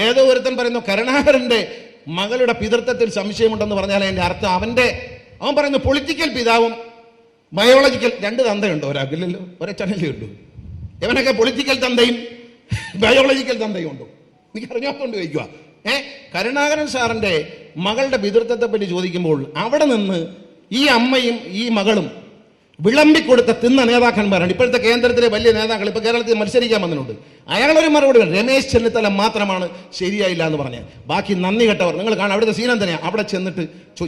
ഏതോ ഒരുത്തൻ പറയുന്നു കരുണാകരന്റെ മകളുടെ പിതൃത്വത്തിൽ സംശയമുണ്ടെന്ന് പറഞ്ഞാൽ അതിന്റെ അർത്ഥം അവൻ പറയുന്നു പൊളിറ്റിക്കൽ പിതാവും ബയോളജിക്കൽ രണ്ട് തന്തയുണ്ടോ ഒരാൾക്കില്ലല്ലോ, ഒരച്ഛനല്ലേ ഉണ്ടോ? ഇവനൊക്കെ പൊളിറ്റിക്കൽ തന്തയും ബയോളജിക്കൽ തന്തയും ഉണ്ടോ? എനിക്ക് അറിഞ്ഞാത്തോണ്ട് ചോദിക്കുക. കരുണാകരൻ സാറിന്റെ മകളുടെ പിതൃത്വത്തെ പറ്റി ചോദിക്കുമ്പോൾ അവിടെ നിന്ന് ഈ അമ്മയും ഈ മകളും വിളമ്പിക്കൊടുത്ത തിന്ന നേതാക്കന്മാരാണ് ഇപ്പോഴത്തെ കേന്ദ്രത്തിലെ വലിയ നേതാക്കൾ. ഇപ്പൊ കേരളത്തിൽ മത്സരിക്കാൻ വന്നിട്ടുണ്ട്. അയാളൊരു മറുപടി, രമേശ് ചെന്നിത്തല മാത്രമാണ് ശരിയായില്ല എന്ന് പറഞ്ഞ്. ബാക്കി നന്ദി കെട്ടവർ. നിങ്ങൾ കാണാം അവിടുത്തെ സീനം തന്നെയാണ്. അവിടെ ചെന്നിട്ട്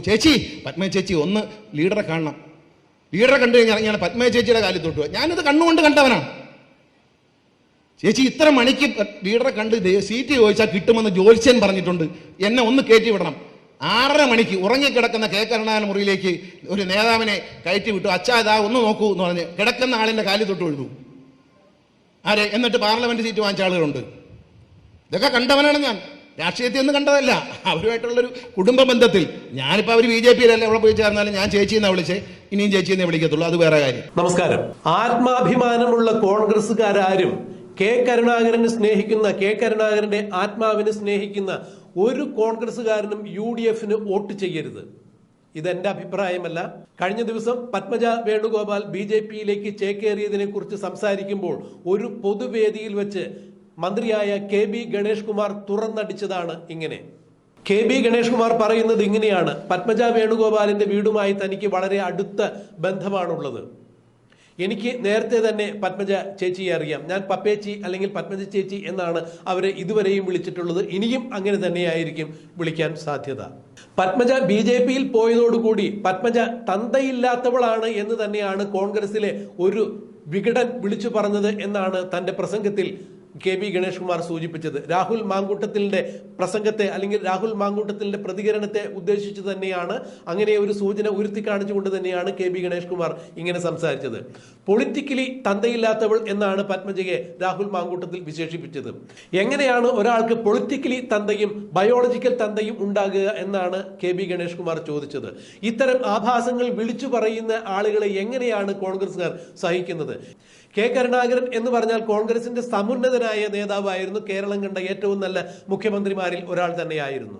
ചേച്ചി പത്മ ചേച്ചി ഒന്ന് ലീഡറെ കാണണം. ലീഡറെ കണ്ടു കഴിഞ്ഞാൽ ഇറങ്ങിയാണ് പത്മ ചേച്ചിയുടെ കാലിൽ തൊട്ടു. ഞാനിത് കണ്ണുകൊണ്ട് കണ്ടവനാണ്. ചേച്ചി ഇത്ര മണിക്ക് ലീഡറെ കണ്ട് സീറ്റ് ചോദിച്ചാൽ കിട്ടുമെന്ന് ജോത്സ്യൻ പറഞ്ഞിട്ടുണ്ട്, എന്നെ ഒന്ന് കയറ്റി വിടണം. 6:30 മണിക്ക് ഉറങ്ങിക്കിടക്കുന്ന കെ കരുണാകരൻ മുറിയിലേക്ക് ഒരു നേതാവിനെ കയറ്റി വിട്ടു. അച്ഛാ ഇതാ ഒന്ന് നോക്കൂ എന്ന് പറഞ്ഞ് കിടക്കുന്ന ആളിന്റെ കാലിൽ തൊട്ട് എഴുതു. ആരെ? എന്നിട്ട് പാർലമെന്റ് സീറ്റ് വാങ്ങിച്ച ആളുകളുണ്ട്. ഇതൊക്കെ കണ്ടവനാണ് ഞാൻ. രാഷ്ട്രീയത്തിൽ ഒന്നും കണ്ടതല്ല, അവരുമായിട്ടുള്ളൊരു കുടുംബ ബന്ധത്തിൽ. ഞാനിപ്പോൾ അവർ BJP-യിലല്ല എവിടെ പോയി ചേർന്നാലും ഞാൻ ചേച്ചിയെന്നാ വിളിച്ചേ, ഇനിയും ചേച്ചിയെന്നേ വിളിക്കത്തുള്ളൂ. അത് വേറെ കാര്യം. നമസ്കാരം. ആത്മാഭിമാനമുള്ള കോൺഗ്രസ്സുകാരും കെ കരുണാകരനെ സ്നേഹിക്കുന്ന, കെ കരുണാകരന്റെ ആത്മാവിനെ സ്നേഹിക്കുന്ന ഒരു കോൺഗ്രസ്സുകാരനും UDF-ന് വോട്ട് ചെയ്യരുത്. ഇതെന്റെ അഭിപ്രായമല്ല. കഴിഞ്ഞ ദിവസം പത്മജ വേണുഗോപാൽ BJP-യിലേക്ക് ചേക്കേറിയതിനെ കുറിച്ച് സംസാരിക്കുമ്പോൾ ഒരു പൊതുവേദിയിൽ വെച്ച് മന്ത്രിയായ KB ഗണേഷ് കുമാർ തുറന്നടിച്ചതാണ് ഇങ്ങനെ. KB ഗണേഷ് കുമാർ പറയുന്നത് ഇങ്ങനെയാണ്: പത്മജ വേണുഗോപാലിന്റെ വീടുമായി തനിക്ക് വളരെ അടുത്ത ബന്ധമാണുള്ളത്. എനിക്ക് നേരത്തെ തന്നെ പത്മജ ചേച്ചിയെ അറിയാം. ഞാൻ പപ്പേച്ചി അല്ലെങ്കിൽ പത്മജ ചേച്ചി എന്നാണ് അവരെ ഇതുവരെയും വിളിച്ചിട്ടുള്ളത്. ഇനിയും അങ്ങനെ തന്നെയായിരിക്കും വിളിക്കാൻ സാധ്യത. പത്മജ BJP-യിൽ പോയതോടുകൂടി പത്മജ തന്തയില്ലാത്തവളാണ് എന്ന് തന്നെയാണ് കോൺഗ്രസിലെ ഒരു വിഘടൻ വിളിച്ചു പറഞ്ഞത് എന്നാണ് തന്റെ പ്രസംഗത്തിൽ KB ഗണേഷ് കുമാർ സൂചിപ്പിച്ചത്. രാഹുൽ മാങ്കൂട്ടത്തിലിന്റെ പ്രസംഗത്തെ അല്ലെങ്കിൽ രാഹുൽ മാങ്കൂട്ടത്തിലിന്റെ പ്രതികരണത്തെ ഉദ്ദേശിച്ചു തന്നെയാണ്, അങ്ങനെ ഒരു സൂചന ഉയർത്തി കാണിച്ചുകൊണ്ട് തന്നെയാണ് KB ഗണേഷ് കുമാർ ഇങ്ങനെ സംസാരിച്ചത്. പൊളിറ്റിക്കലി തന്തയില്ലാത്തവൾ എന്നാണ് പത്മജയെ രാഹുൽ മാങ്കൂട്ടത്തിൽ വിശേഷിപ്പിച്ചത്. എങ്ങനെയാണ് ഒരാൾക്ക് പൊളിറ്റിക്കലി തന്തയും ബയോളജിക്കൽ തന്തയും ഉണ്ടാകുക എന്നാണ് KB ഗണേഷ് കുമാർ ചോദിച്ചത്. ഇത്തരം ആഭാസങ്ങൾ വിളിച്ചു പറയുന്ന ആളുകളെ എങ്ങനെയാണ് കോൺഗ്രസ്സുകാർ സഹിക്കുന്നത്? കെ കരുണാകരൻ എന്ന് പറഞ്ഞാൽ കോൺഗ്രസിന്റെ സമുന്നതനായ നേതാവായിരുന്നു. കേരളം കണ്ട ഏറ്റവും നല്ല മുഖ്യമന്ത്രിമാരിൽ ഒരാൾ തന്നെയായിരുന്നു.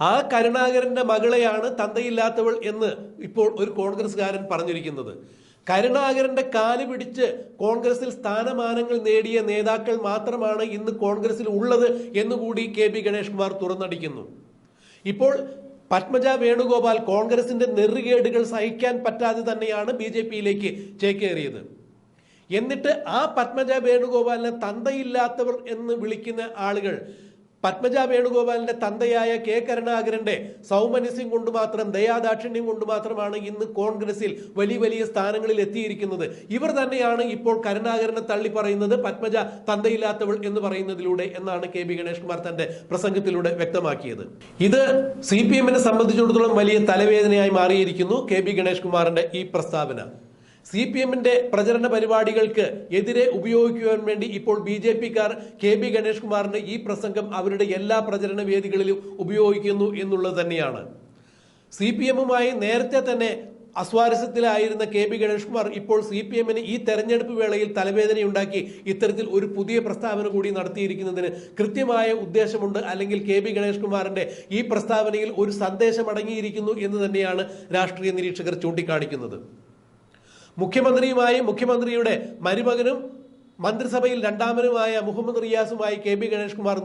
ആ കരുണാകരന്റെ മകളെയാണ് തന്തയില്ലാത്തവൾ എന്ന് ഇപ്പോൾ ഒരു കോൺഗ്രസ്സുകാരൻ പറഞ്ഞിരിക്കുന്നത്. കരുണാകരന്റെ കാല് പിടിച്ച് കോൺഗ്രസിൽ സ്ഥാനമാനങ്ങൾ നേടിയ നേതാക്കൾ മാത്രമാണ് ഇന്ന് കോൺഗ്രസിൽ ഉള്ളത് എന്നുകൂടി KB ഗണേഷ് കുമാർ തുറന്നടിക്കുന്നു. ഇപ്പോൾ പത്മജ വേണുഗോപാൽ കോൺഗ്രസിന്റെ നെറുകേടുകൾ സഹിക്കാൻ പറ്റാതെ തന്നെയാണ് BJP-യിലേക്ക് ചേക്കേറിയത്. എന്നിട്ട് ആ പത്മജ വേണുഗോപാലിനെ തന്തയില്ലാത്തവർ എന്ന് വിളിക്കുന്ന ആളുകൾ പത്മജ വേണുഗോപാലിന്റെ തന്തയായ കെ കരുണാകരന്റെ സൗമനസ്യം കൊണ്ട് മാത്രം, ദയാദാക്ഷിണ്യം കൊണ്ട് മാത്രമാണ് ഇന്ന് കോൺഗ്രസിൽ വലിയ വലിയ സ്ഥാനങ്ങളിൽ എത്തിയിരിക്കുന്നത്. ഇവർ തന്നെയാണ് ഇപ്പോൾ കരുണാകരനെ തള്ളി പറയുന്നത് പത്മജ തന്തയില്ലാത്തവൾ എന്ന് പറയുന്നതിലൂടെ എന്നാണ് KB ഗണേഷ് കുമാർ തന്റെ പ്രസംഗത്തിലൂടെ വ്യക്തമാക്കിയത്. ഇത് CPM-നെ സംബന്ധിച്ചിടത്തോളം വലിയ തലവേദനയായി മാറിയിരിക്കുന്നു. KB ഗണേഷ് കുമാറിന്റെ ഈ പ്രസ്താവന CPM-ന്റെ പ്രചരണ പരിപാടികൾക്ക് എതിരെ ഉപയോഗിക്കുവാൻ വേണ്ടി ഇപ്പോൾ BJP-ക്കാർ KB ഗണേഷ് കുമാറിന്റെ ഈ പ്രസംഗം അവരുടെ എല്ലാ പ്രചരണ വേദികളിലും ഉപയോഗിക്കുന്നു എന്നുള്ളത് തന്നെയാണ്. CPM-മായി നേരത്തെ തന്നെ അസ്വാരസ്യത്തിലായിരുന്ന KB ഗണേഷ് കുമാർ ഇപ്പോൾ CPM-ന് ഈ തെരഞ്ഞെടുപ്പ് വേളയിൽ തലവേദനയുണ്ടാക്കി ഇത്തരത്തിൽ ഒരു പുതിയ പ്രസ്താവന കൂടി നടത്തിയിരിക്കുന്നതിന് കൃത്യമായ ഉദ്ദേശമുണ്ട്. അല്ലെങ്കിൽ KB ഗണേഷ് കുമാറിന്റെ ഈ പ്രസ്താവനയിൽ ഒരു സന്ദേശം അടങ്ങിയിരിക്കുന്നു എന്ന് തന്നെയാണ് രാഷ്ട്രീയ നിരീക്ഷകർ ചൂണ്ടിക്കാണിക്കുന്നത്. മുഖ്യമന്ത്രിയുമായി, മുഖ്യമന്ത്രിയുടെ മരുമകനും മന്ത്രിസഭയിൽ രണ്ടാമനുമായ മുഹമ്മദ് റിയാസുമായി KB ഗണേഷ് കുമാർ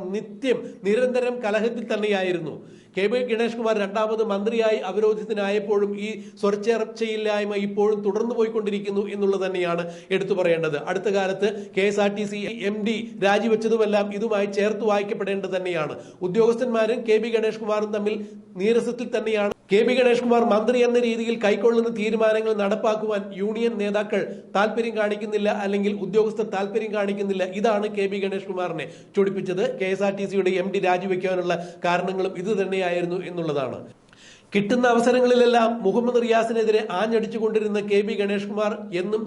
നിരന്തരം കലഹത്തിൽ തന്നെയായിരുന്നു. KB ഗണേഷ് കുമാർ രണ്ടാമത് മന്ത്രിയായി അവരോധിതനായപ്പോഴും ഈ സ്വരച്ചേർച്ചയില്ലായ്മ ഇപ്പോഴും തുടർന്നു പോയിക്കൊണ്ടിരിക്കുന്നു എന്നുള്ളത് തന്നെയാണ് എടുത്തു പറയേണ്ടത്. അടുത്ത കാലത്ത് KSRTC MD രാജിവെച്ചതുമെല്ലാം ഇതുമായി ചേർത്ത് വായിക്കപ്പെടേണ്ടത് തന്നെയാണ്. ഉദ്യോഗസ്ഥന്മാരും KB ഗണേഷ് കുമാറും തമ്മിൽ നീരസത്തിൽ തന്നെയാണ്. KB ഗണേഷ് കുമാർ മന്ത്രി എന്ന രീതിയിൽ കൈക്കൊള്ളുന്ന തീരുമാനങ്ങൾ നടപ്പാക്കുവാൻ യൂണിയൻ നേതാക്കൾ താല്പര്യം കാണിക്കുന്നില്ല, അല്ലെങ്കിൽ ഉദ്യോഗസ്ഥർ താല്പര്യം കാണിക്കുന്നില്ല. ഇതാണ് KB ഗണേഷ് കുമാറിനെ ചൊടിപ്പിച്ചത്. KSRTCയുടെ MD രാജിവെക്കാനുള്ള കാരണങ്ങളും ഇത് തന്നെയായിരുന്നു എന്നുള്ളതാണ്. കിട്ടുന്ന അവസരങ്ങളിലെല്ലാം മുഹമ്മദ് റിയാസിനെതിരെ ആഞ്ഞടിച്ചുകൊണ്ടിരുന്ന KB ഗണേഷ് കുമാർ എന്നും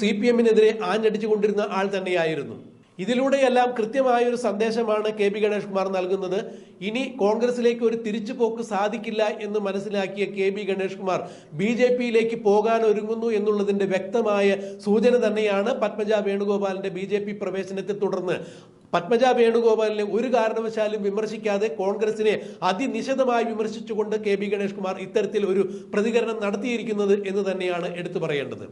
CPM-നെതിരെ ആഞ്ഞടിച്ചുകൊണ്ടിരുന്ന ആൾ തന്നെയായിരുന്നു. ഇതിലൂടെയെല്ലാം കൃത്യമായ ഒരു സന്ദേശമാണ് KB ഗണേഷ് കുമാർ നൽകുന്നത്. ഇനി കോൺഗ്രസിലേക്ക് ഒരു തിരിച്ചുപോക്ക് സാധിക്കില്ല എന്ന് മനസ്സിലാക്കിയ KB ഗണേഷ് കുമാർ BJP-യിലേക്ക് പോകാൻ ഒരുങ്ങുന്നു എന്നുള്ളതിന്റെ വ്യക്തമായ സൂചന തന്നെയാണ് പത്മജ വേണുഗോപാലിന്റെ BJP പ്രവേശനത്തെ തുടർന്ന് പത്മജ വേണുഗോപാലിനെ ഒരു കാരണവശാലും വിമർശിക്കാതെ കോൺഗ്രസിനെ അതിനിശിതമായി വിമർശിച്ചുകൊണ്ട് കെ.ബി. ഗണേഷ് കുമാർ ഇത്തരത്തിൽ ഒരു പ്രതികരണം നടത്തിയിരിക്കുന്നത് എന്ന് തന്നെയാണ് എടുത്തു പറയേണ്ടത്.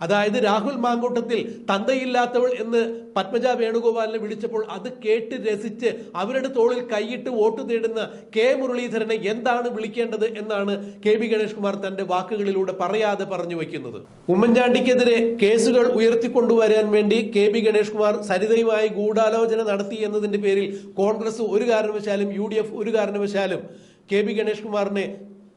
അതായത് രാഹുൽ മാങ്കൂട്ടത്തിൽ തന്തയില്ലാത്തവൾ എന്ന് പത്മജ വേണുഗോപാലിനെ വിളിച്ചപ്പോൾ അത് കേട്ട് രസിച്ച് അവരുടെ തോളിൽ കൈയിട്ട് വോട്ട് തേടുന്ന കെ മുരളീധരനെ എന്താണ് വിളിക്കേണ്ടത് എന്നാണ് കെ.ബി. ഗണേഷ് കുമാർ തന്റെ വാക്കുകളിലൂടെ പറയാതെ പറഞ്ഞു വയ്ക്കുന്നത്. ഉമ്മൻചാണ്ടിക്കെതിരെ കേസുകൾ ഉയർത്തിക്കൊണ്ടുവരാൻ വേണ്ടി കെ.ബി. ഗണേഷ് കുമാർ സരിതയുമായി ഗൂഢാലോചന നടത്തി എന്നതിന്റെ പേരിൽ കോൺഗ്രസ് ഒരു കാരണവശാലും UDF ഒരു കാരണവശാലും കെ.ബി. ഗണേഷ് കുമാറിനെ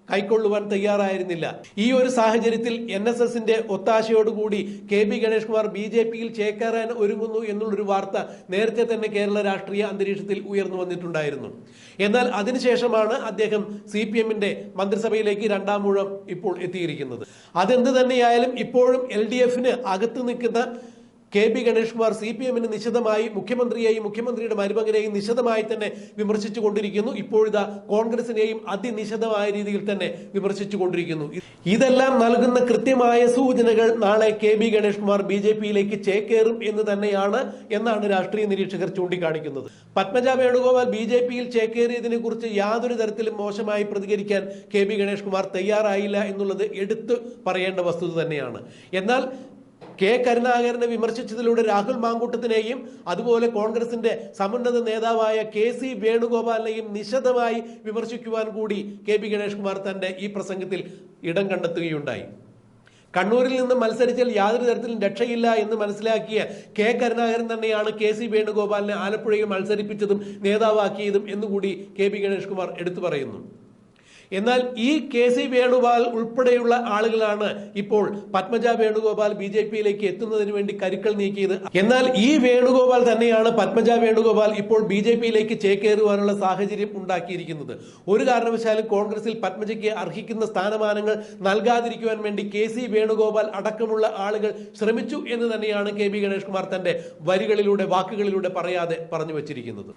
കൈക്കൊള്ളുവാൻ തയ്യാറായിരുന്നില്ല. ഈ ഒരു സാഹചര്യത്തിൽ NSSന്റെ ഒത്താശയോടുകൂടി കെ.ബി. ഗണേഷ് കുമാർ BJPയിൽ ചേക്കേറാൻ ഒരുങ്ങുന്നു എന്നുള്ളൊരു വാർത്ത നേരത്തെ തന്നെ കേരള രാഷ്ട്രീയ അന്തരീക്ഷത്തിൽ ഉയർന്നു വന്നിട്ടുണ്ടായിരുന്നു. എന്നാൽ അതിനുശേഷമാണ് അദ്ദേഹം CPMന്റെ മന്ത്രിസഭയിലേക്ക് രണ്ടാം ഊഴം ഇപ്പോൾ എത്തിയിരിക്കുന്നത്. അതെന്ത് തന്നെയായാലും ഇപ്പോഴും LDFന് അകത്ത് നിൽക്കുന്ന കെ.ബി. ഗണേഷ് കുമാർ CPMന് നിശിതമായി മുഖ്യമന്ത്രിയെയും മുഖ്യമന്ത്രിയുടെ മരുമകനെയും നിശിതമായി തന്നെ വിമർശിച്ചു കൊണ്ടിരിക്കുന്നു. ഇപ്പോഴിതാ കോൺഗ്രസിനെയും അതിനിശിതമായ രീതിയിൽ തന്നെ വിമർശിച്ചു കൊണ്ടിരിക്കുന്നു. ഇതെല്ലാം നൽകുന്ന കൃത്യമായ സൂചനകൾ നാളെ കെ.ബി. ഗണേഷ് കുമാർ BJPയിലേക്ക് ചേക്കേറും എന്ന് തന്നെയാണ് എന്നാണ് രാഷ്ട്രീയ നിരീക്ഷകർ ചൂണ്ടിക്കാണിക്കുന്നത്. പത്മജ വേണുഗോപാൽ BJPയിൽ ചേക്കേറിയതിനെ കുറിച്ച് യാതൊരു തരത്തിലും മോശമായി പ്രതികരിക്കാൻ കെ.ബി. ഗണേഷ് കുമാർ തയ്യാറായില്ല എന്നുള്ളത് എടുത്തു പറയേണ്ട വസ്തുത തന്നെയാണ്. എന്നാൽ കെ കരുണാകരനെ വിമർശിച്ചതിലൂടെ രാഹുൽ മാങ്കൂട്ടത്തിനെയും അതുപോലെ കോൺഗ്രസിന്റെ സമുന്നത നേതാവായ KC വേണുഗോപാലിനെയും നിശിതമായി വിമർശിക്കുവാൻ കൂടി കെ.ബി. ഗണേഷ് കുമാർ തന്റെ ഈ പ്രസംഗത്തിൽ ഇടം കണ്ടെത്തുകയുണ്ടായി. കണ്ണൂരിൽ നിന്ന് മത്സരിച്ചാൽ യാതൊരു തരത്തിലും രക്ഷയില്ല എന്ന് മനസ്സിലാക്കിയ കെ കരുണാകരൻ തന്നെയാണ് KC വേണുഗോപാലിനെ ആലപ്പുഴയിൽ മത്സരിപ്പിച്ചതും നേതാവാക്കിയതും എന്നുകൂടി കെ.ബി. ഗണേഷ് കുമാർ എടുത്തു പറയുന്നു. എന്നാൽ ഈ KC വേണുഗോപാൽ ഉൾപ്പെടെയുള്ള ആളുകളാണ് ഇപ്പോൾ പത്മജ വേണുഗോപാൽ BJPയിലേക്ക് എത്തുന്നതിന് വേണ്ടി കരുക്കൾ നീക്കിയത്. എന്നാൽ ഈ വേണുഗോപാൽ തന്നെയാണ് പത്മജ വേണുഗോപാൽ ഇപ്പോൾ BJPയിലേക്ക് ചേക്കേറുവാനുള്ള സാഹചര്യം ഉണ്ടാക്കിയിരിക്കുന്നത്. ഒരു കാരണവശാലും കോൺഗ്രസിൽ പത്മജയ്ക്ക് അർഹിക്കുന്ന സ്ഥാനമാനങ്ങൾ നൽകാതിരിക്കുവാൻ വേണ്ടി KC വേണുഗോപാൽ അടക്കമുള്ള ആളുകൾ ശ്രമിച്ചു എന്ന് തന്നെയാണ് കെ.ബി. ഗണേഷ് കുമാർ തന്റെ വരികളിലൂടെ വാക്കുകളിലൂടെ പറയാതെ പറഞ്ഞു വച്ചിരിക്കുന്നത്.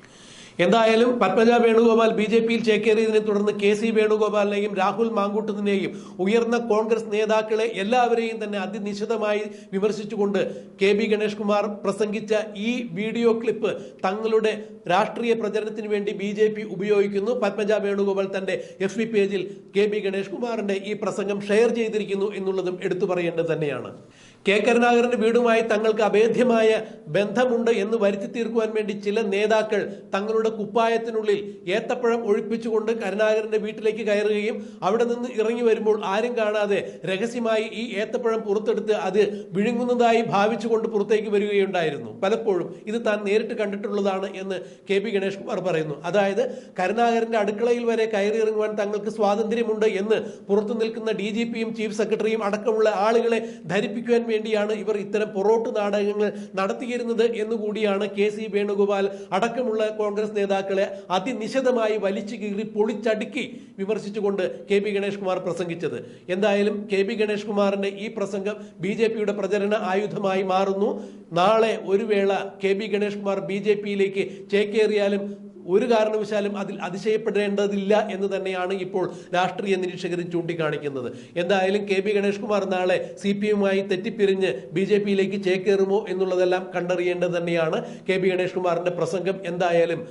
എന്തായാലും പത്മജ വേണുഗോപാൽ BJPയിൽ ചേക്കേറിയതിനെ തുടർന്ന് KC വേണുഗോപാലിനെയും രാഹുൽ മാങ്കൂട്ടത്തിനെയും ഉയർന്ന കോൺഗ്രസ് നേതാക്കളെ എല്ലാവരെയും തന്നെ അതിനിശിതമായി വിമർശിച്ചുകൊണ്ട് കെ.ബി. ഗണേഷ് കുമാർ പ്രസംഗിച്ച ഈ വീഡിയോ ക്ലിപ്പ് തങ്ങളുടെ രാഷ്ട്രീയ പ്രചരണത്തിന് വേണ്ടി BJP ഉപയോഗിക്കുന്നു. പത്മജ വേണുഗോപാൽ തന്റെ FB പേജിൽ കെ.ബി. ഗണേഷ് കുമാറിന്റെ ഈ പ്രസംഗം ഷെയർ ചെയ്തിരിക്കുന്നു എന്നുള്ളതും എടുത്തു പറയേണ്ടത് തന്നെയാണ്. കെ കരുണാകരന്റെ വീടുമായി തങ്ങൾക്ക് അഭേദ്യമായ ബന്ധമുണ്ട് എന്ന് വരുത്തി തീർക്കുവാൻ വേണ്ടി ചില നേതാക്കൾ തങ്ങളുടെ കുപ്പായത്തിനുള്ളിൽ ഏത്തപ്പഴം ഒഴിപ്പിച്ചുകൊണ്ട് കരുണാകരന്റെ വീട്ടിലേക്ക് കയറുകയും അവിടെ നിന്ന് ഇറങ്ങി വരുമ്പോൾ ആരും കാണാതെ രഹസ്യമായി ഈ ഏത്തപ്പഴം പുറത്തെടുത്ത് അത് വിഴുങ്ങുന്നതായി ഭാവിച്ചുകൊണ്ട് പുറത്തേക്ക് വരികയുണ്ടായിരുന്നു. പലപ്പോഴും ഇത് താൻ നേരിട്ട് കണ്ടിട്ടുള്ളതാണ് എന്ന് കെ.ബി. ഗണേഷ് കുമാർ പറയുന്നു. അതായത് കരുണാകരന്റെ അടുക്കളയിൽ വരെ കയറിയിറങ്ങുവാൻ തങ്ങൾക്ക് സ്വാതന്ത്ര്യമുണ്ട് എന്ന് പുറത്തു നിൽക്കുന്ന DGPയും ചീഫ് സെക്രട്ടറിയും അടക്കമുള്ള ആളുകളെ ധരിപ്പിക്കുവാൻ വേണ്ടിയാണ് ഇവർ ഇത്തരം പൊറോട്ട് നാടകങ്ങൾ നടത്തിയിരുന്നത് എന്നുകൂടിയാണ് KC വേണുഗോപാൽ അടക്കമുള്ള കോൺഗ്രസ് നേതാക്കളെ അതിനിശിതമായി വലിച്ചു കീറി പൊളിച്ചടുക്കി വിമർശിച്ചുകൊണ്ട് കെ.ബി. ഗണേഷ് കുമാർ പ്രസംഗിച്ചത്. എന്തായാലും കെ.ബി. ഗണേഷ് കുമാറിന്റെ ഈ പ്രസംഗം BJPയുടെ പ്രചരണ ആയുധമായി മാറുന്നു. നാളെ ഒരു വേള കെ.ബി. ഗണേഷ് കുമാർ BJPയിലേക്ക് ചേക്കേറിയാലും ഒരു കാരണവശാലും അതിൽ അതിശയപ്പെടേണ്ടതില്ല എന്ന് തന്നെയാണ് ഇപ്പോൾ രാഷ്ട്രീയ നിരീക്ഷകരും ചൂണ്ടിക്കാണിക്കുന്നത്. എന്തായാലും കെ.ബി. ഗണേഷ് കുമാർ നാളെ CPMമായി തെറ്റിപ്പിരിഞ്ഞ് BJPയിലേക്ക് ചേക്കേറുമോ എന്നുള്ളതെല്ലാം കണ്ടറിയേണ്ടത് തന്നെയാണ്. കെ.ബി. ഗണേഷ് കുമാറിന്റെ പ്രസംഗം എന്തായാലും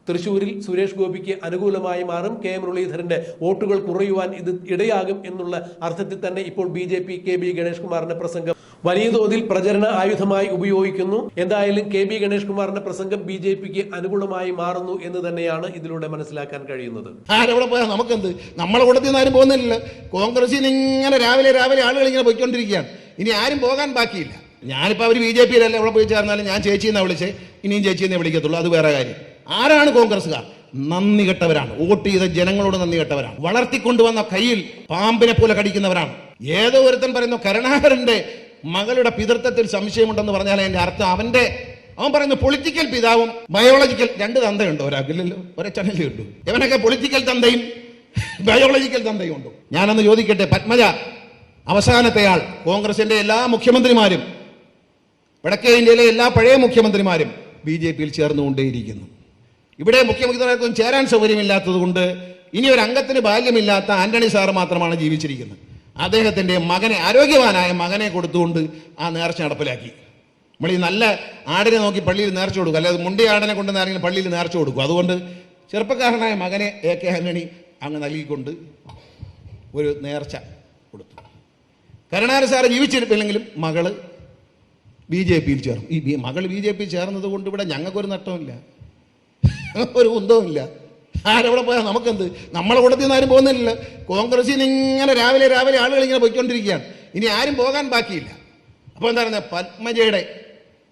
തൃശ്ശൂരിൽ സുരേഷ് ഗോപിക്ക് അനുകൂലമായി മാറും. കെ മുരളീധരന്റെ വോട്ടുകൾ കുറയുവാൻ ഇത് ഇടയാകും എന്നുള്ള അർത്ഥത്തിൽ തന്നെ ഇപ്പോൾ BJP കെ.ബി. ഗണേഷ് കുമാറിന്റെ പ്രസംഗം വലിയ തോതിൽ പ്രചരണ ആയുധമായി ഉപയോഗിക്കുന്നു. എന്തായാലും കെ.ബി. ഗണേഷ് കുമാറിന്റെ പ്രസംഗം BJPക്ക് അനുകൂലമായി മാറുന്നു എന്ന് തന്നെയാണ് ഇതിലൂടെ മനസ്സിലാക്കാൻ കഴിയുന്നത്. ആരവിടെ പോയാൽ നമുക്കെന്ത്, നമ്മളെ കൂട്ടത്തിൽ നിന്ന് ആരും പോകുന്നില്ല. കോൺഗ്രസിൽ ഇങ്ങനെ രാവിലെ ആളുകൾ ഇങ്ങനെ പോയിക്കൊണ്ടിരിക്കുകയാണ്. ഇനി ആരും പോകാൻ ബാക്കിയില്ല. ഞാനിപ്പോൾ അവർ BJPയിലല്ല എവിടെ പോയി ചേർന്നാലും ഞാൻ ചേച്ചിയെന്നാ വിളിച്ചേ, ഇനിയും ചേച്ചിയെന്നേ വിളിക്കത്തുള്ളൂ. അത് വേറെ കാര്യം. ആരാണ് കോൺഗ്രസ്സുകാർ? നന്ദി കെട്ടവരാണ്. വോട്ട് ചെയ്ത ജനങ്ങളോട് നന്ദി കെട്ടവരാണ്. വളർത്തിക്കൊണ്ടുവന്ന കയ്യിൽ പാമ്പിനെ പോലെ കടിക്കുന്നവരാണ്. ഏതോ ഒരുത്തൻ പറയുന്നു കരുണാകരന്റെ മകളുടെ പിതൃത്വത്തിൽ സംശയമുണ്ടെന്ന് പറഞ്ഞാൽ അതിന്റെ അർത്ഥം അവൻ പറയുന്നു പൊളിറ്റിക്കൽ പിതാവും ബയോളജിക്കൽ രണ്ട് തന്തയുണ്ടോ ഒരാൾക്കില്ലല്ലോ, ഒരച്ഛനല്ലേ ഉള്ളൂ. ഇവനൊക്കെ പൊളിറ്റിക്കൽ തന്തയും ബയോളജിക്കൽ തന്തയും ഉണ്ടോ? ഞാനൊന്ന് ചോദിക്കട്ടെ, പത്മജ അവസാനത്തെയാൾ കോൺഗ്രസിന്റെ എല്ലാ മുഖ്യമന്ത്രിമാരും വടക്കേ ഇന്ത്യയിലെ എല്ലാ പഴയ മുഖ്യമന്ത്രിമാരും BJPയിൽ ചേർന്നുകൊണ്ടേയിരിക്കുന്നു. ഇവിടെ മുഖ്യമന്ത്രിമാർക്കും ചേരാൻ സൗകര്യമില്ലാത്തത് കൊണ്ട് ഇനി ഒരു അംഗത്തിന് ബാല്യമില്ലാത്ത ആന്റണി സാർ മാത്രമാണ് ജീവിച്ചിരിക്കുന്നത്. അദ്ദേഹത്തിന്റെ മകനെ, ആരോഗ്യവാനായ മകനെ കൊടുത്തുകൊണ്ട് ആ നേർച്ച നടപ്പിലാക്കി. നമ്മൾ ഈ നല്ല ആടിനെ നോക്കി പള്ളിയിൽ നേർച്ച കൊടുക്കും, അല്ലാതെ മുണ്ടി ആടിനെ കൊണ്ട് ആരെങ്കിലും പള്ളിയിൽ നേർച്ച കൊടുക്കും. അതുകൊണ്ട് ചെറുപ്പക്കാരനായ മകനെ AK ആന്റണി അങ്ങ് നൽകിക്കൊണ്ട് ഒരു നേർച്ച കൊടുത്തു. കരുണാകരൻ സാറ് ജീവിച്ചിരിപ്പില്ലെങ്കിലും മകള് BJPയിൽ ചേർന്നു. ഈ മകൾ BJP ചേർന്നത് കൊണ്ട് ഇവിടെ ഞങ്ങൾക്കൊരു നഷ്ടമില്ല, ഒരു കുന്തവുമില്ല. ആരവിടെ പോയാൽ നമുക്കെന്ത്? നമ്മളെ കൂട്ടത്തിൽ നിന്ന് ആരും പോകുന്നില്ലല്ലോ. കോൺഗ്രസിൽ നിന്ന് ഇങ്ങനെ രാവിലെ ആളുകൾ ഇങ്ങനെ പോയിക്കൊണ്ടിരിക്കുകയാണ്. ഇനി ആരും പോകാൻ ബാക്കിയില്ല. അപ്പോൾ എന്താ പറയുക, പത്മജയുടെ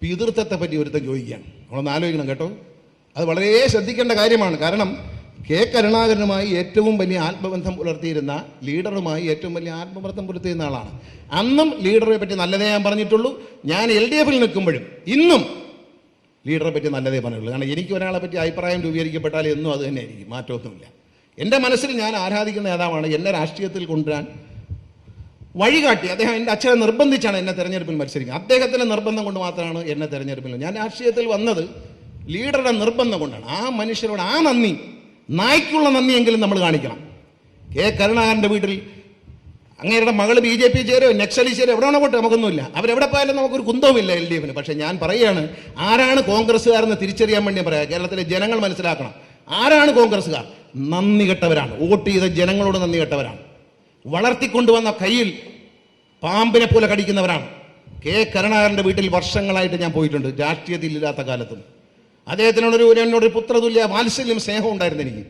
പിതൃത്വത്തെ പറ്റി ഒരുത്തൻ ചോദിക്കുകയാണ്. നമ്മളൊന്ന് ആലോചിക്കണം കേട്ടോ, അത് വളരെ ശ്രദ്ധിക്കേണ്ട കാര്യമാണ്. കാരണം കരുണാകരനുമായി ഏറ്റവും വലിയ ആത്മബന്ധം പുലർത്തിയിരുന്ന, ലീഡറുമായി ഏറ്റവും വലിയ ആത്മബന്ധം പുലർത്തിയിരുന്ന ആളാണ്. അന്നും ലീഡറെ പറ്റി നല്ലതേ ഞാൻ പറഞ്ഞിട്ടുള്ളൂ. ഞാൻ LDFൽ നിൽക്കുമ്പോഴും ഇന്നും ലീഡറെ പറ്റി നല്ലതേ പറഞ്ഞുള്ളൂ. കാരണം എനിക്ക് ഒരാളെ പറ്റി അഭിപ്രായം രൂപീകരിക്കപ്പെട്ടാൽ എന്നും അത് തന്നെ ആയിരിക്കും, മാറ്റമൊന്നുമില്ല. എൻ്റെ മനസ്സിൽ ഞാൻ ആരാധിക്കുന്ന നേതാവാണ്. എന്നെ രാഷ്ട്രീയത്തിൽ കൊണ്ടുവരാൻ വഴികാട്ടി അദ്ദേഹം. എൻ്റെ അച്ഛനെ നിർബന്ധിച്ചാണ് എന്നെ തെരഞ്ഞെടുപ്പിൽ മത്സരിക്കുന്നത്. അദ്ദേഹത്തിൻ്റെ നിർബന്ധം കൊണ്ട് മാത്രമാണ് എന്നെ തെരഞ്ഞെടുപ്പിൽ. ഞാൻ രാഷ്ട്രീയത്തിൽ വന്നത് ലീഡറുടെ നിർബന്ധം കൊണ്ടാണ്. ആ മനുഷ്യരോട് ആ നന്ദി, നായ്ക്കുള്ള നന്ദിയെങ്കിലും നമ്മൾ കാണിക്കണം. കരുണാകരൻ്റെ വീട്ടിൽ അങ്ങേരുടെ മകള് BJP ചേരോ നക്സലി ചേരോ എവിടെ വേണോ പോട്ടെ, നമുക്കൊന്നുമില്ല. അവരെവിടെ പോയാലും നമുക്കൊരു കുന്തവുമില്ല LDFന്. പക്ഷെ ഞാൻ പറയുകയാണ്, ആരാണ് കോൺഗ്രസ്സുകാരെന്ന് തിരിച്ചറിയാൻ വേണ്ടി പറയാം. കേരളത്തിലെ ജനങ്ങൾ മനസ്സിലാക്കണം, ആരാണ് കോൺഗ്രസ്സുകാർ. നന്ദി കെട്ടവരാണ്, വോട്ട് ചെയ്ത ജനങ്ങളോട് നന്ദി കെട്ടവരാണ്, വളർത്തിക്കൊണ്ടുവന്ന കയ്യിൽ പാമ്പിനെ പോലെ കടിക്കുന്നവരാണ്. കരുണാകരൻ്റെ വീട്ടിൽ വർഷങ്ങളായിട്ട് ഞാൻ പോയിട്ടുണ്ട്, രാഷ്ട്രീയത്തിൽ ഇല്ലാത്ത കാലത്തും. എന്നോടൊരു പുത്രതുല്യ വാത്സല്യം സ്നേഹം ഉണ്ടായിരുന്നു. എനിക്ക്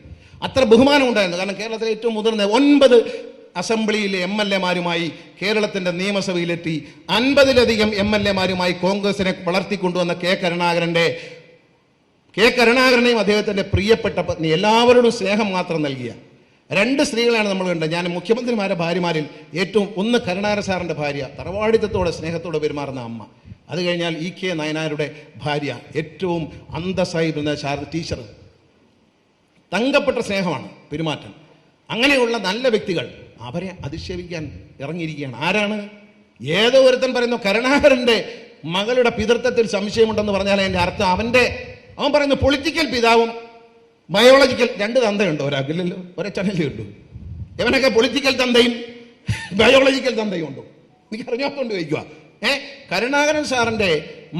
അത്ര ബഹുമാനം ഉണ്ടായിരുന്നു. കാരണം കേരളത്തിലെ ഏറ്റവും മുതിർന്ന 9 അസംബ്ലിയിലെ MLA മാരുമായി കേരളത്തിൻ്റെ നിയമസഭയിലെത്തി 50ലധികം MLA മാരുമായി കോൺഗ്രസിനെ വളർത്തിക്കൊണ്ടുവന്ന കരുണാകരനെയും അദ്ദേഹത്തിൻ്റെ പ്രിയപ്പെട്ട പത്നി എല്ലാവരോടും സ്നേഹം മാത്രം നൽകിയ 2 സ്ത്രീകളാണ് നമ്മൾ കണ്ടത്. ഞാൻ മുഖ്യമന്ത്രിമാരുടെ ഭാര്യമാരിൽ ഏറ്റവും ഒന്ന് കരുണാകരൻ സാറിൻ്റെ ഭാര്യ, തറവാടിത്തത്തോടെ സ്നേഹത്തോടെ പെരുമാറുന്ന അമ്മ. അത് കഴിഞ്ഞാൽ EK നായനാരുടെ ഭാര്യ, ഏറ്റവും അന്തസ്സായി ടീച്ചർ. തങ്കപ്പെട്ട സ്നേഹമാണ് പെരുമാറ്റം. അങ്ങനെയുള്ള നല്ല വ്യക്തികൾ അവരെ അധിക്ഷേപിക്കാൻ ഇറങ്ങിയിരിക്കുകയാണ്. ആരാണ്? ഏതോ ഒരുത്തൻ പറയുന്നു കരുണാകരൻ്റെ മകളുടെ പിതൃത്വത്തിൽ സംശയമുണ്ടെന്ന് പറഞ്ഞാൽ അതിൻ്റെ അർത്ഥം അവൻ പറയുന്നു പൊളിറ്റിക്കൽ പിതാവും ബയോളജിക്കൽ 2 തന്തയുണ്ടോ ഒരാൾക്കില്ലല്ലോ, ഒരച്ഛനല്ലേ ഉണ്ടോ? ഇവനൊക്കെ പൊളിറ്റിക്കൽ തന്തയും ബയോളജിക്കൽ തന്തയും ഉണ്ടോ? എനിക്ക് അറിഞ്ഞാത്തോണ്ട് ചോദിക്കുക. കരുണാകരൻ സാറിൻ്റെ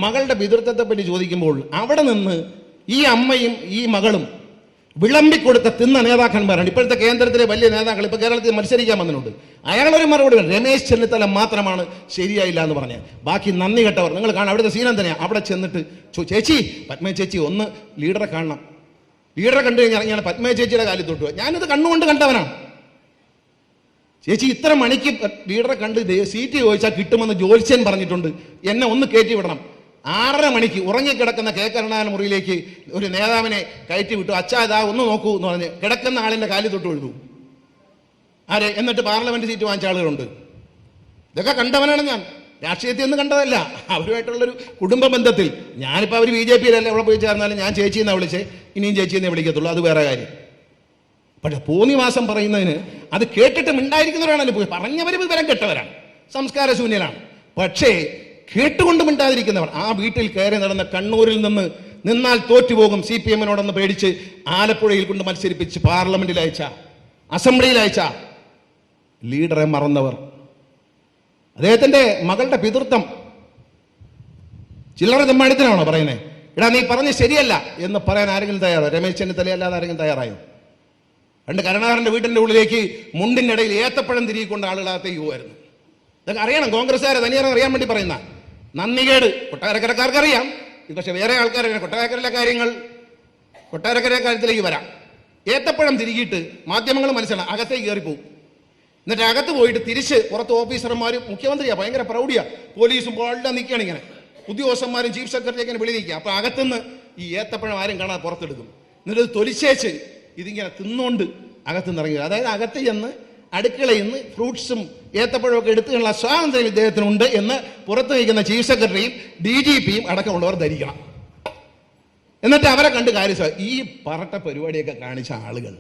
മകളുടെ പിതൃത്വത്തെ പറ്റി ചോദിക്കുമ്പോൾ അവിടെ നിന്ന് ഈ അമ്മയും ഈ മകളും വിളമ്പിക്കൊടുത്ത തിന്ന നേതാക്കന്മാരാണ്. ഇപ്പോഴത്തെ കേന്ദ്രത്തിലെ വലിയ നേതാക്കൾ ഇപ്പോൾ കേരളത്തിൽ മത്സരിക്കാൻ വന്നിട്ടുണ്ട്. അയാളൊരു മറുപടി, രമേശ് ചെന്നിത്തല മാത്രമാണ് ശരിയായില്ല എന്ന് പറഞ്ഞത്. ബാക്കി നന്ദി കെട്ടവർ. നിങ്ങൾ കാണാം അവിടുത്തെ സീനം തന്നെയാണ്. അവിടെ ചെന്നിട്ട് ചേച്ചി, പത്മ ചേച്ചി ഒന്ന് ലീഡറെ കാണണം. ലീഡറെ കണ്ടു കഴിഞ്ഞാൽ ഞാൻ പത്മ ചേച്ചിയുടെ കാലിൽ തൊട്ടു. ഞാനിത് കണ്ണുകൊണ്ട് കണ്ടവനാണ്. ചേച്ചി ഇത്ര മണിക്ക് ലീഡറെ കണ്ട് സീറ്റ് ചോദിച്ചാൽ കിട്ടുമെന്ന് ജോത്സ്യൻ പറഞ്ഞിട്ടുണ്ട്, എന്നെ ഒന്ന് കയറ്റി വിടണം. 6:30 മണിക്ക് ഉറങ്ങിക്കിടക്കുന്ന കരുണാകരൻ മുറിയിലേക്ക് ഒരു നേതാവിനെ കയറ്റി വിട്ടു. അച്ഛാ ഇതാ ഒന്ന് നോക്കൂ എന്ന് പറഞ്ഞ് കിടക്കുന്ന ആളിൻ്റെ കാലിൽ തൊട്ട് എഴുതു. ആരെ? എന്നിട്ട് പാർലമെന്റ് സീറ്റ് വാങ്ങിച്ച ആളുകളുണ്ട്. ഇതൊക്കെ കണ്ടവനാണ് ഞാൻ. രാഷ്ട്രീയത്തിൽ ഒന്നും കണ്ടതല്ല, അവരുമായിട്ടുള്ളൊരു കുടുംബ ബന്ധത്തിൽ. ഞാനിപ്പോൾ അവർ BJPയിലല്ല എവിടെ പോയി ചേർന്നാലും ഞാൻ ചേച്ചിയെന്നാണ് വിളിച്ചേ, ഇനിയും ചേച്ചിയെന്നേ വിളിക്കത്തുള്ളൂ, അത് വേറെ കാര്യം. പക്ഷെ പോന്നിവാസം പറയുന്നതിന് അത് കേട്ടിട്ട് മിണ്ടായിരിക്കുന്നവരാണല്ലോ. പോയി പറഞ്ഞവർ വിവരം കെട്ടവരാണ്, സംസ്കാരശൂന്യരാണ്. പക്ഷേ കേട്ടുകൊണ്ട് മിണ്ടാതിരിക്കുന്നവർ. ആ വീട്ടിൽ കയറി നടന്ന കണ്ണൂരിൽ നിന്നാൽ തോറ്റുപോകും CPM-നോടെന്ന് പേടിച്ച് ആലപ്പുഴയിൽ കൊണ്ട് മത്സരിപ്പിച്ച് പാർലമെന്റിൽ അയച്ച, അസംബ്ലിയിൽ അയച്ച ലീഡറെ മറന്നവർ. അദ്ദേഹത്തിന്റെ മകളുടെ പിതൃത്വം ചില്ലറ തെമ്മാടിത്തനാണോ പറയുന്നത്? എടാ നീ പറഞ്ഞ് ശരിയല്ല എന്ന് പറയാൻ ആരെങ്കിലും തയ്യാറായോ? രമേശ് ചെന്നിത്തല അല്ലാതെ ആരെങ്കിലും തയ്യാറായോ? പണ്ട് കരുണാകരന്റെ വീട്ടിന്റെ ഉള്ളിലേക്ക് മുണ്ടിന്റെ ഇടയിൽ ഏത്തപ്പഴം തിരികൊണ്ട് ആളുകളകത്തേക്ക് പോകുമായിരുന്നു. ഇതൊക്കെ അറിയണം, കോൺഗ്രസ്സുകാരെ തനിയാറെ അറിയാൻ വേണ്ടി പറയുന്ന നന്ദികേട് കൊട്ടാരക്കരക്കാർക്ക് അറിയാം. പക്ഷെ വേറെ ആൾക്കാർ കൊട്ടാരക്കരയിലെ കാര്യത്തിലേക്ക് വരാം. ഏത്തപ്പഴം തിരികിയിട്ട് മാധ്യമങ്ങൾ മനസ്സിലാണ് അകത്തേക്ക് കയറിപ്പോവും. എന്നിട്ട് അകത്ത് പോയിട്ട് തിരിച്ച് പുറത്ത് ഓഫീസർമാരും, മുഖ്യമന്ത്രിയാ ഭയങ്കര പ്രൗഢിയാ, പോലീസും എല്ലാം നിൽക്കുകയാണ്. ഇങ്ങനെ ഉദ്യോഗസ്ഥന്മാരും ചീഫ് സെക്രട്ടറിയൊക്കെ വിളി നിൽക്കുക. അപ്പൊ അകത്തുനിന്ന് ഈ ഏത്തപ്പഴം ആരും കാണാതെ പുറത്തെടുക്കും. എന്നിട്ട് തൊലിച്ചേച്ച് ഇതിങ്ങനെ തിന്നുകൊണ്ട് അകത്തുനിന്ന് ഇറങ്ങുക. അതായത് അകത്ത് ചെന്ന് അടുക്കളയിൽ നിന്ന് ഫ്രൂട്ട്സും ഏത്തപ്പഴമൊക്കെ എടുത്തുള്ള സ്വാതന്ത്ര്യം ഇദ്ദേഹത്തിനുണ്ട് എന്ന് പുറത്ത് നിൽക്കുന്ന ചീഫ് സെക്രട്ടറിയും DGPയും അടക്കമുള്ളവർ ധരിക്കണം. എന്നിട്ട് അവരെ കണ്ട് കാര്യം ഈ പറട്ട പരിപാടിയൊക്കെ കാണിച്ച ആളുകൾ